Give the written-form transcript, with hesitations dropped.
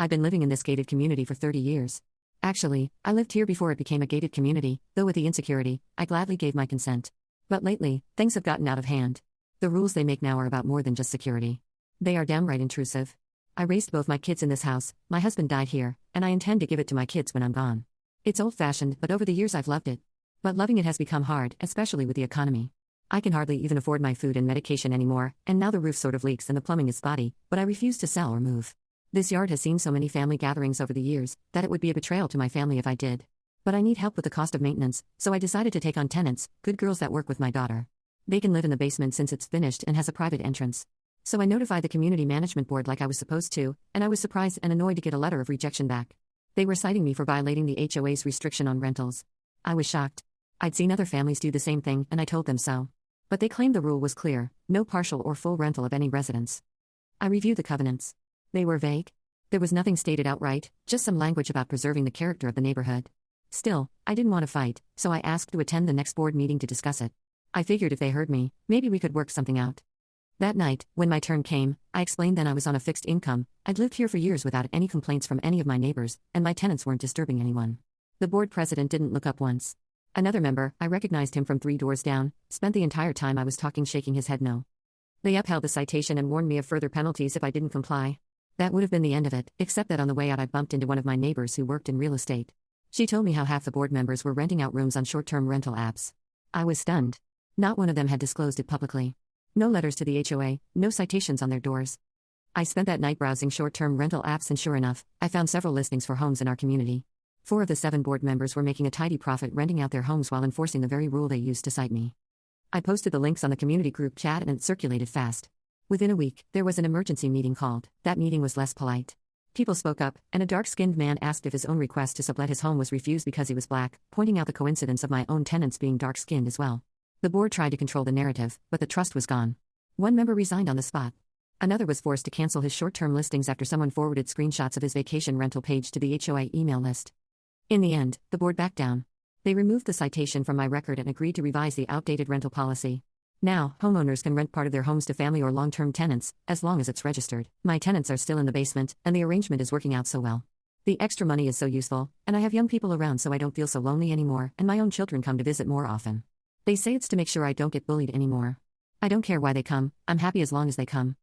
I've been living in this gated community for 30 years. Actually, I lived here before it became a gated community, though with the insecurity, I gladly gave my consent. But lately, things have gotten out of hand. The rules they make now are about more than just security. They are downright intrusive. I raised both my kids in this house, my husband died here, and I intend to give it to my kids when I'm gone. It's old-fashioned, but over the years I've loved it. But loving it has become hard, especially with the economy. I can hardly even afford my food and medication anymore, and now the roof sort of leaks and the plumbing is spotty, but I refuse to sell or move. This yard has seen so many family gatherings over the years, that it would be a betrayal to my family if I did. But I need help with the cost of maintenance, so I decided to take on tenants, good girls that work with my daughter. They can live in the basement since it's finished and has a private entrance. So I notified the community management board like I was supposed to, and I was surprised and annoyed to get a letter of rejection back. They were citing me for violating the HOA's restriction on rentals. I was shocked. I'd seen other families do the same thing, and I told them so. But they claimed the rule was clear, no partial or full rental of any residence. I reviewed the covenants. They were vague. There was nothing stated outright, just some language about preserving the character of the neighborhood. Still, I didn't want to fight, so I asked to attend the next board meeting to discuss it. I figured if they heard me, maybe we could work something out. That night, when my turn came, I explained that I was on a fixed income, I'd lived here for years without any complaints from any of my neighbors, and my tenants weren't disturbing anyone. The board president didn't look up once. Another member, I recognized him from 3 doors down, spent the entire time I was talking shaking his head no. They upheld the citation and warned me of further penalties if I didn't comply. That would have been the end of it, except that on the way out I bumped into one of my neighbors who worked in real estate. She told me how half the board members were renting out rooms on short-term rental apps. I was stunned. Not one of them had disclosed it publicly. No letters to the HOA, no citations on their doors. I spent that night browsing short-term rental apps and sure enough, I found several listings for homes in our community. 4 of the 7 board members were making a tidy profit renting out their homes while enforcing the very rule they used to cite me. I posted the links on the community group chat and it circulated fast. Within a week, there was an emergency meeting called. That meeting was less polite. People spoke up, and a dark-skinned man asked if his own request to sublet his home was refused because he was black, pointing out the coincidence of my own tenants being dark-skinned as well. The board tried to control the narrative, but the trust was gone. One member resigned on the spot. Another was forced to cancel his short-term listings after someone forwarded screenshots of his vacation rental page to the HOA email list. In the end, the board backed down. They removed the citation from my record and agreed to revise the outdated rental policy. Now, homeowners can rent part of their homes to family or long-term tenants, as long as it's registered. My tenants are still in the basement, and the arrangement is working out so well. The extra money is so useful, and I have young people around so I don't feel so lonely anymore, and my own children come to visit more often. They say it's to make sure I don't get bullied anymore. I don't care why they come, I'm happy as long as they come.